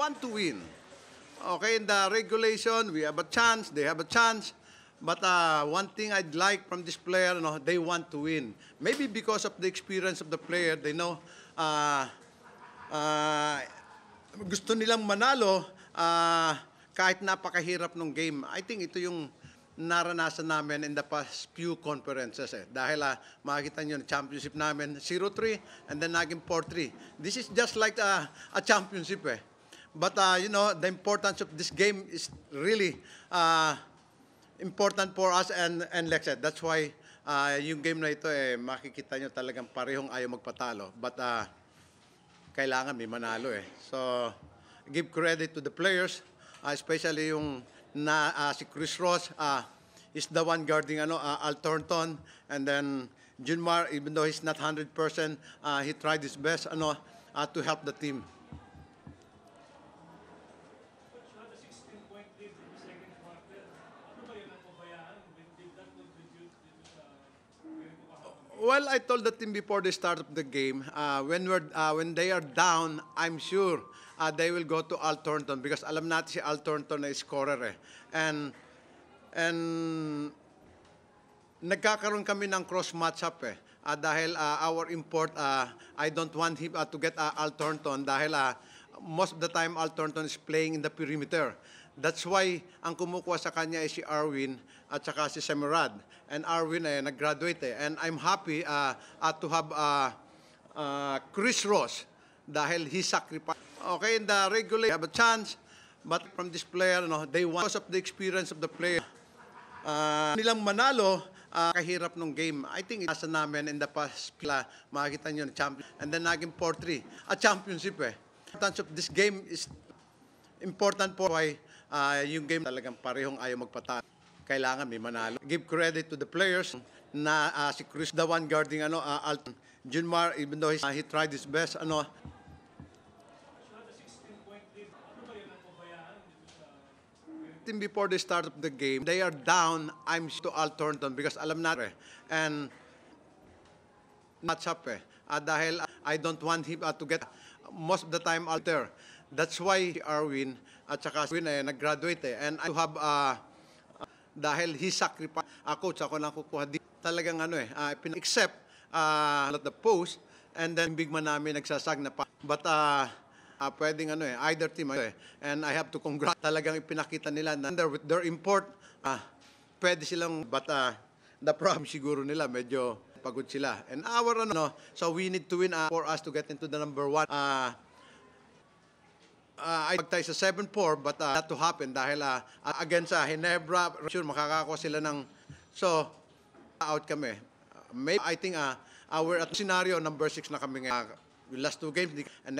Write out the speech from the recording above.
want to win. Okay, in the regulation, we have a chance, they have a chance. But one thing I'd like from this player, they want to win. Maybe because of the experience of the player, they know gusto nilang manalo kahit napakahirap ng game. I think ito yung naranasan namin in the past few conferences. Dahil makikita nyo, championship namin 0-3 and then naging 4-3. This is just like a championship. But the importance of this game is really important for us and Lexet. That's why yung game na ito, makikita nyo talagang parehong ayaw magpatalo. But kailangan may manalo. So, give credit to the players, especially yung si Chris Ross is the one guarding Al Thornton, and then Junmar, even though he's not 100%, he tried his best to help the team. Well, I told the team before the start of the game, when they are down, I'm sure they will go to Al Thornton because alam natin si Al Thornton na scorer. And nagkakaroon kami ng cross matchup dahil our import, I don't want him to get Al Thornton dahil most of the time Al Thornton is playing in the perimeter. That's why ang kumukuha sa kanya ay si Arwin at saka si Semerad. And Arwin nag-graduate and I'm happy to have Chris Ross dahil he sacrificed. Okay, in the regular, have a chance, but from this player, they want because of the experience of the player. Nilang manalo, kahirap ng game. I think nasa namin in the past, makikita nyo, champion, and then naging 4-3. A championship. The importance of this game is important for why yung game talagang parehong ayaw magpatalo. Kailangan may manalo. Give credit to the players na si Chris, the one guarding Alton. Junmar, even though he tried his best, before the start of the game, they are down, I'm sure to Al Thornton because alam natin and matchup dahil I don't want him to get most of the time out there. That's why Arwin at saka Arwin nag-graduate and I have dahil he sacrificed coach ako lang kukuha talagang except the post and then big man namin nagsasag na pa but pwedeng either team and I have to congratulate talagang ipinakita nila na with their import pwede silang but the problem siguro nila medyo pagod sila and our so we need to win for us to get into the number 1 I tayo sa 7-4 but that to happen dahil against Ginebra sure makakakuha sila ng so out kami maybe I think our scenario number 6 na kami last 2 games and